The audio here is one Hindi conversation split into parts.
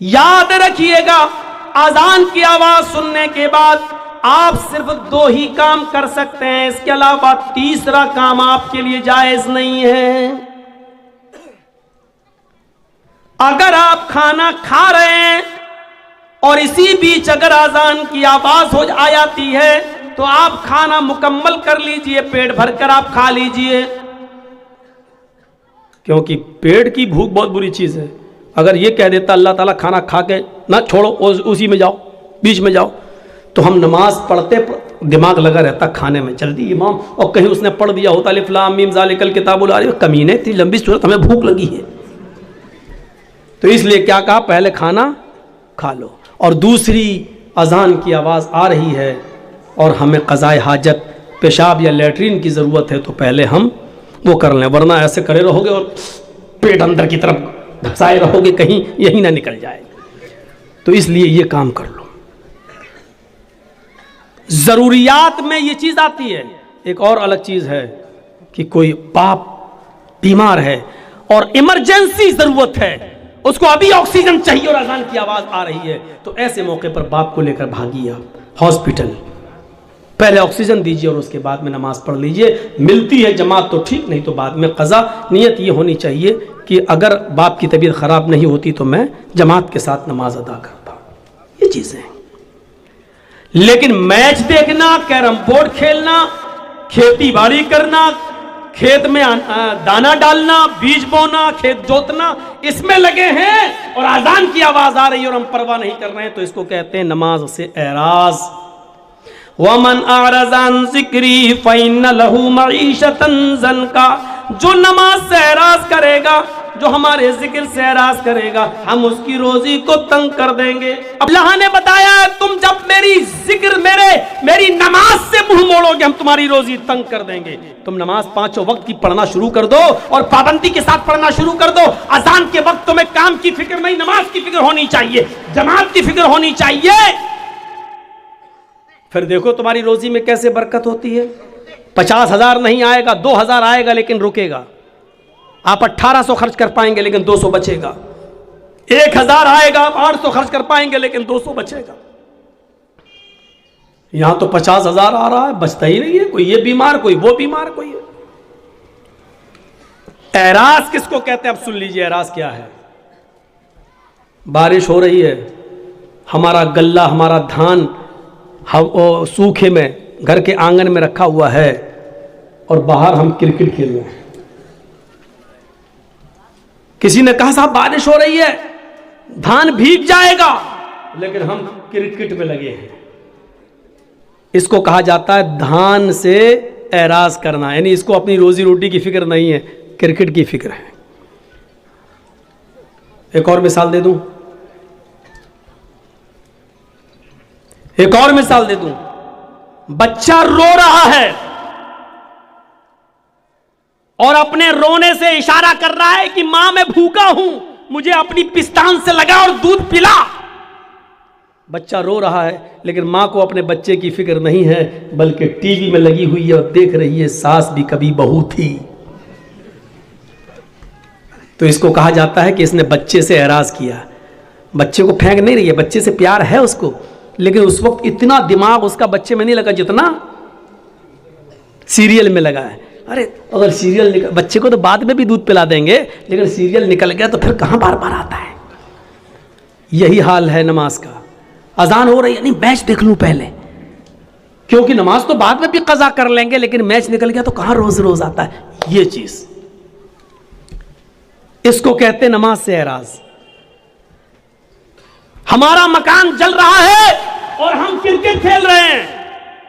याद रखिएगा, अजान की आवाज सुनने के बाद आप सिर्फ 2 ही काम कर सकते हैं, इसके अलावा तीसरा काम आपके लिए जायज नहीं है। अगर आप खाना खा रहे हैं और इसी बीच अगर अजान की आवाज हो आ जाती है तो आप खाना मुकम्मल कर लीजिए, पेट भरकर आप खा लीजिए, क्योंकि पेट की भूख बहुत बुरी चीज है। अगर ये कह देता अल्लाह ताला खाना खा के ना छोड़ो, उसी में जाओ, बीच में जाओ, तो हम नमाज पढ़ते दिमाग लगा रहता खाने में, जल्दी इमाम, और कहीं उसने पढ़ दिया होता अलिफ लाम मीम ज़ालिकल किताबुल ला, कमीने इतनी लंबी सूरत, हमें भूख लगी है। तो इसलिए क्या कहा, पहले खाना खा लो, और दूसरी अजान की आवाज़ आ रही है और हमें क़ज़ाए हाजत, पेशाब या लेटरिन की ज़रूरत है, तो पहले हम वो कर लें, वरना ऐसे करे रहोगे और पेट अंदर की तरफ धसाए रहोगे, कहीं यही ना निकल जाए। तो इसलिए ये काम कर लो। ज़रूरियात में ये चीज़ आती है। एक और अलग चीज़ है कि कोई बाप बीमार है और इमरजेंसी ज़रूरत है, उसको अभी ऑक्सीजन चाहिए और अजान की आवाज़ आ रही है, तो ऐसे मौके पर बाप को लेकर भागिए आप हॉस्पिटल, पहले ऑक्सीजन दीजिए और उसके बाद में नमाज पढ़ लीजिए। मिलती है जमात तो ठीक, नहीं तो बाद में क़ज़ा। नियत ये होनी चाहिए कि अगर बाप की तबीयत ख़राब नहीं होती तो मैं जमात के साथ नमाज अदा करता। ये चीज़ें, लेकिन मैच देखना, कैरम बोर्ड खेलना, खेती बाड़ी करना, खेत में दाना डालना, बीज बोना, खेत जोतना, इसमें लगे हैं और अजान की आवाज़ आ रही है और हम परवाह नहीं कर रहे हैं, तो इसको कहते हैं नमाज से एराज। वमन आरज़ान ज़िक्री फ़इन्न लहू मईशतन ज़नका, जो नमाज से एराज करेगा, जो हमारे जिक्र से एराज करेगा, हम उसकी रोजी को तंग कर देंगे। अल्लाह ने बताया तुम जब मेरी जिक्र मेरी नमाज से मुंह मोड़ोगे, हम तुम्हारी रोजी तंग कर देंगे। तुम नमाज 5 वक्त की पढ़ना शुरू कर दो और पाबंदी के साथ पढ़ना शुरू कर दो। अजान के वक्त तुम्हें काम की फिक्र नहीं, नमाज की फिक्र होनी चाहिए, जमात की फिक्र होनी चाहिए। फिर देखो तुम्हारी रोजी में कैसे बरकत होती है। 50,000 नहीं आएगा, 2,000 आएगा, लेकिन रुकेगा। आप 1800 खर्च कर पाएंगे लेकिन 200 बचेगा। 1000 आएगा, आप 800 खर्च कर पाएंगे लेकिन 200 बचेगा। यहां तो 50,000 आ रहा है, बचता ही नहीं है। कोई ये बीमार, कोई वो बीमार, कोई है। एराज किसको कहते हैं, अब सुन लीजिए एराज क्या है। बारिश हो रही है, हमारा गल्ला, हमारा धान सूखे में घर के आंगन में रखा हुआ है और बाहर हम क्रिकेट खेल रहे हैं। किसी ने कहा साहब बारिश हो रही है, धान भीग जाएगा, लेकिन हम क्रिकेट में लगे हैं। इसको कहा जाता है धान से एराज करना, यानी इसको अपनी रोजी रोटी की फिक्र नहीं है, क्रिकेट की फिक्र है। एक और मिसाल दे दूं, बच्चा रो रहा है और अपने रोने से इशारा कर रहा है कि मां मैं भूखा हूं, मुझे अपनी पिस्तान से लगा और दूध पिला। बच्चा रो रहा है लेकिन मां को अपने बच्चे की फिक्र नहीं है, बल्कि टीवी में लगी हुई है और देख रही है सास भी कभी बहू थी। तो इसको कहा जाता है कि इसने बच्चे से एराज किया। बच्चे को फेंक नहीं रही है, बच्चे से प्यार है उसको, लेकिन उस वक्त इतना दिमाग उसका बच्चे में नहीं लगा जितना सीरियल में लगा है। अरे अगर सीरियल निकल, बच्चे को तो बाद में भी दूध पिला देंगे, लेकिन सीरियल निकल गया तो फिर कहां बार बार आता है। यही हाल है नमाज का। अजान हो रही है, नहीं मैच देख लूं पहले, क्योंकि नमाज तो बाद में भी कज़ा कर लेंगे, लेकिन मैच निकल गया तो कहां रोज रोज आता है। ये चीज, इसको कहते हैं नमाज से एराज। हमारा मकान जल रहा है और हम क्रिकेट खेल रहे हैं।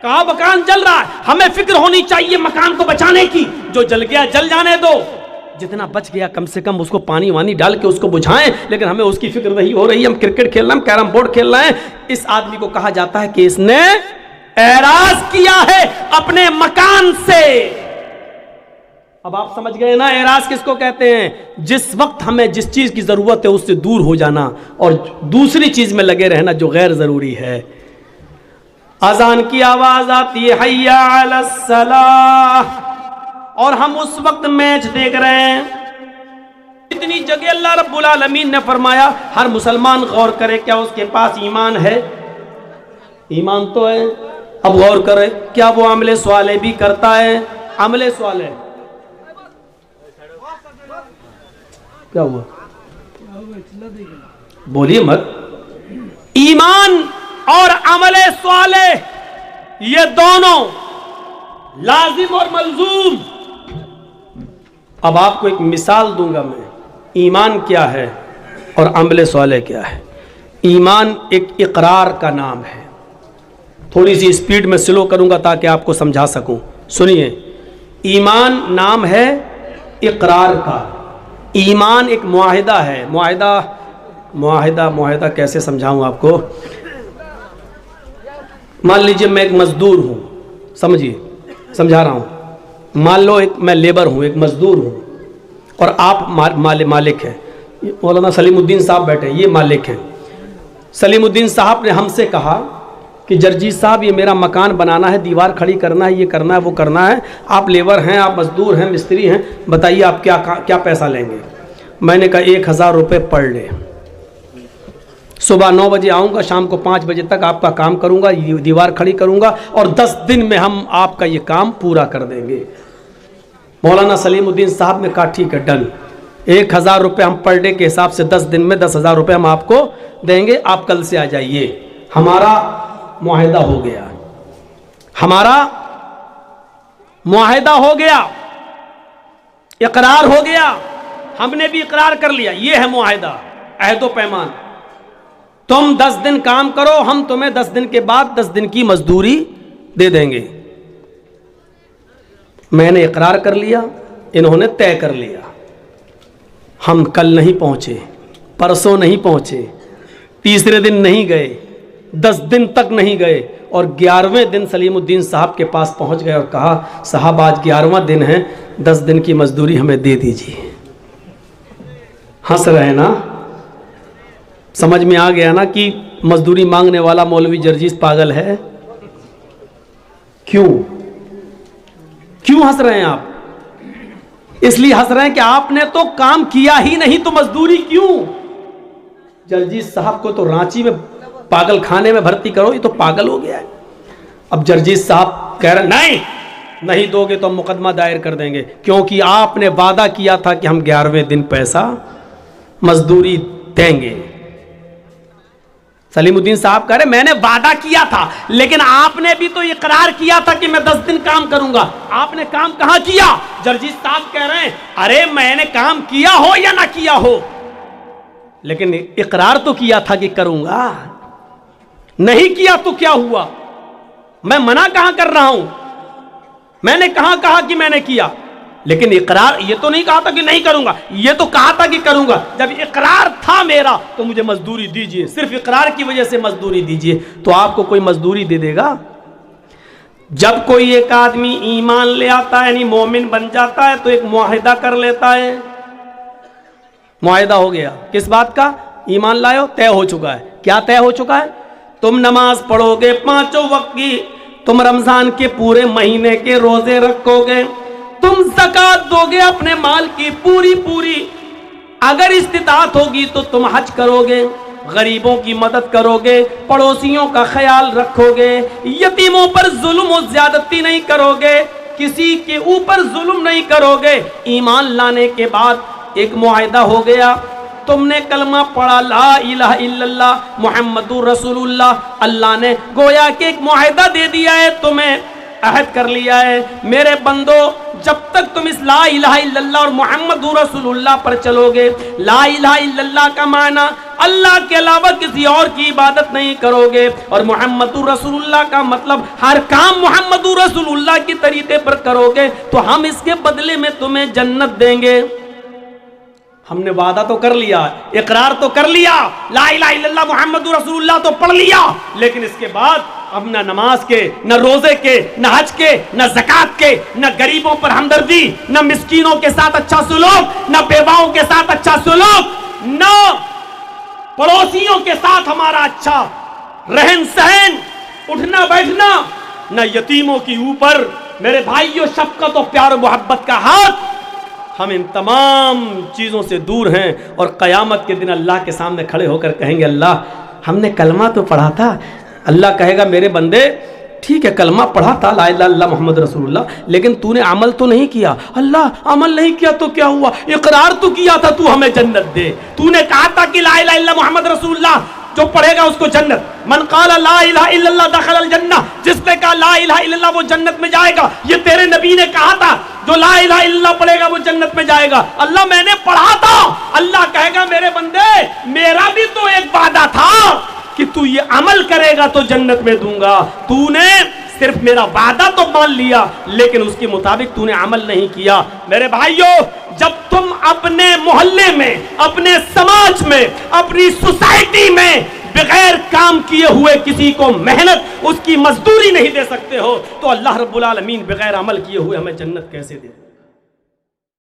कहा मकान जल रहा है, हमें फिक्र होनी चाहिए मकान को बचाने की। जो जल गया जल जाने दो, जितना बच गया कम से कम उसको पानी वानी डाल के उसको बुझाएं, लेकिन हमें उसकी फिक्र नहीं हो रही। हम क्रिकेट खेल रहे हैं, कैरम बोर्ड खेल रहे हैं। इस आदमी को कहा जाता है कि इसने एराज किया है अपने मकान से। अब आप समझ गए ना एराज किसको कहते हैं। जिस वक्त हमें जिस चीज की जरूरत है उससे दूर हो जाना और दूसरी चीज में लगे रहना जो गैर जरूरी है। अजान की आवाज आती है हय्या अलस्सलाह, और हम उस वक्त मैच देख रहे हैं, इतनी जगह अल्लाह रब्बुल आलमीन ने फरमाया हर मुसलमान गौर करे, क्या उसके पास ईमान है? ईमान तो है। अब गौर करे, क्या वो अमले स्वाले भी करता है? अमले स्वाले क्या हुआ? बोलिए मत। ईमान और अमले स्वाले ये दोनों लाजिम और मलजूम। अब आपको एक मिसाल दूंगा मैं, ईमान क्या है और अमले स्वाले क्या है। ईमान एक इकरार का नाम है। थोड़ी सी स्पीड में स्लो करूंगा ताकि आपको समझा सकूं। सुनिए, ईमान नाम है इकरार का। ईमान एक मुआहिदा है। मुआहिदा कैसे समझाऊं आपको? मान लीजिए मैं एक मजदूर हूं, समझिए, समझा रहा हूं। मान लो मैं लेबर हूं, एक मजदूर हूं, और आप मालिक हैं। मौलाना सलीमुद्दीन साहब बैठे, ये मालिक हैं। सलीमुद्दीन साहब ने हमसे कहा कि जर्जीत साहब ये मेरा मकान बनाना है, दीवार खड़ी करना है, ये करना है, वो करना है। आप लेबर हैं, आप मजदूर हैं, मिस्त्री हैं, बताइए आप क्या पैसा लेंगे? मैंने कहा 1000 रुपये पर डे। सुबह 9 बजे आऊँगा, शाम को 5 बजे तक आपका काम करूँगा, दीवार खड़ी करूँगा, और 10 दिन में हम आपका ये काम पूरा कर देंगे। मौलाना सलीमुद्दीन साहब ने कहा ठीक है, डन। 1000 रुपये हम पर डे के हिसाब से 10 दिन में 10,000 रुपये हम आपको देंगे, आप कल से आ जाइए। हमारा मुआहिदा हो गया, हमारा मुआहिदा हो गया, इकरार हो गया, हमने भी इकरार कर लिया। ये है मुआहिदा, अहदो पैमान। तुम 10 दिन काम करो, हम तुम्हें 10 दिन के बाद 10 दिन की मजदूरी दे देंगे। मैंने इकरार कर लिया, इन्होंने तय कर लिया। हम कल नहीं पहुंचे, परसों नहीं पहुंचे, तीसरे दिन नहीं गए, 10 दिन तक नहीं गए, और 11वें दिन सलीमुद्दीन साहब के पास पहुंच गए और कहा साहब आज 11वां दिन है, 10 दिन की मजदूरी हमें दे दीजिए। हंस रहे ना? समझ में आ गया ना कि मजदूरी मांगने वाला मौलवी जर्जीस पागल है? क्यों हंस रहे हैं आप? इसलिए हंस रहे हैं कि आपने तो काम किया ही नहीं, तो मजदूरी क्यों? जर्जीस साहब को तो रांची में पागल खाने में भर्ती करो, ये तो पागल हो गया है। अब जर्जीस साहब कह रहे नहीं दोगे तो हम मुकदमा दायर कर देंगे, क्योंकि आपने वादा किया था कि हम 11वें दिन पैसा मजदूरी देंगे। सलीमुद्दीन साहब कह रहे मैंने वादा किया था, लेकिन आपने भी तो इकरार किया था कि मैं 10 दिन काम करूंगा। आपने काम कहां किया? जर्जीस साहब कह रहे हैं अरे मैंने काम किया हो या ना किया हो, लेकिन इकरार तो किया था कि करूंगा। नहीं किया तो क्या हुआ? मैं मना कहां कर रहा हूं? मैंने कहां कहा कि मैंने किया, लेकिन इकरार ये तो नहीं कहा था कि नहीं करूंगा, ये तो कहा था कि करूंगा। जब इकरार था मेरा तो मुझे मजदूरी दीजिए, सिर्फ इकरार की वजह से मजदूरी दीजिए। तो आपको कोई मजदूरी दे देगा? जब कोई एक आदमी ईमान ले आता है, यानी मोमिन बन जाता है, तो एक मुआहिदा कर लेता है। मुआहिदा हो गया किस बात का? ईमान लायो, तय हो चुका है। क्या तय हो चुका है? तुम नमाज पढ़ोगे 5 वक्त की, तुम रमजान के पूरे महीने के रोजे रखोगे, तुम ज़कात दोगे अपने माल की पूरी, अगर इस्तिताअत होगी तो तुम हज करोगे, गरीबों की मदद करोगे, पड़ोसियों का ख्याल रखोगे, यतीमों पर जुल्म और ज्यादती नहीं करोगे, किसी के ऊपर जुल्म नहीं करोगे। ईमान लाने के बाद एक मुआहिदा हो गया। तुमने कलमा पढ़ा ला इलाहा इल्लल्लाह मुहम्मदुर रसूलुल्लाह, अल्लाह ने गोया के एक मुआहिदा दे दिया है, तुम्हें अहद कर लिया है मेरे बंदो, जब तक तुम इस ला इलाहा इल्लल्लाह और मुहम्मदुर रसूलुल्लाह पर चलोगे। ला इलाहा इल्लल्लाह का माना अल्लाह के अलावा किसी और की इबादत नहीं करोगे, और मुहम्मदुर रसूलुल्लाह का मतलब हर काम मुहम्मदुर रसूलुल्लाह की तरीके पर करोगे, तो हम इसके बदले में तुम्हें जन्नत देंगे। हमने वादा तो कर लिया, इकरार तो कर लिया, ला इलाहा इल्लल्लाह मुहम्मदुर रसूलुल्लाह तो पढ़ लिया, लेकिन इसके बाद अब न नमाज के, न रोजे के, न हज के, न ज़कात के, न गरीबों पर हमदर्दी, न मिस्कीनों के साथ अच्छा सुलूक, न बेवाओं के साथ अच्छा सुलूक, न पड़ोसियों के साथ हमारा अच्छा रहन सहन, उठना बैठना, न यतीमों के ऊपर मेरे भाइयों शफ़क़त और प्यार मोहब्बत का हाथ हम इन तमाम चीज़ों से दूर हैं और क़यामत के दिन अल्लाह के सामने खड़े होकर कहेंगे अल्लाह हमने कलमा तो पढ़ा था। अल्लाह कहेगा मेरे बंदे ठीक है कलमा पढ़ा था ला इलाहा इल्लल्लाह मोहम्मद रसूलुल्लाह, लेकिन तूने अमल तो नहीं किया। अल्लाह अमल नहीं किया तो क्या हुआ, इकरार तो किया था तू हमें जन्नत दे, तूने कहा था कि ला इलाहा इल्लल्लाह मोहम्मद रसूलुल्लाह जो पढ़ेगा उसको जन्नत, मन क़ाला ला इलाहा इल्लल्लाह दखलल जन्नह, जिसने कहा ला इलाहा इल्लल्लाह वो जन्नत में जाएगा। ये तेरे नबी ने कहा था जो ला इलाहा इल्लल्लाह पढ़ेगा वो जन्नत में जाएगा। अल्लाह मैंने पढ़ा था। अल्लाह कहेगा मेरे बंदे मेरा भी तो एक वादा था कि तू ये अमल करेगा तो जन्नत में दूंगा, तूने सिर्फ मेरा वादा तो मान लिया लेकिन उसके मुताबिक तूने अमल नहीं किया। मेरे भाइयों जब तुम अपने मोहल्ले में, अपने समाज में, अपनी सोसाइटी में बगैर काम किए हुए किसी को मेहनत उसकी मजदूरी नहीं दे सकते हो तो अल्लाह रब्बुल आलमीन बगैर अमल किए हुए हमें जन्नत कैसे दे।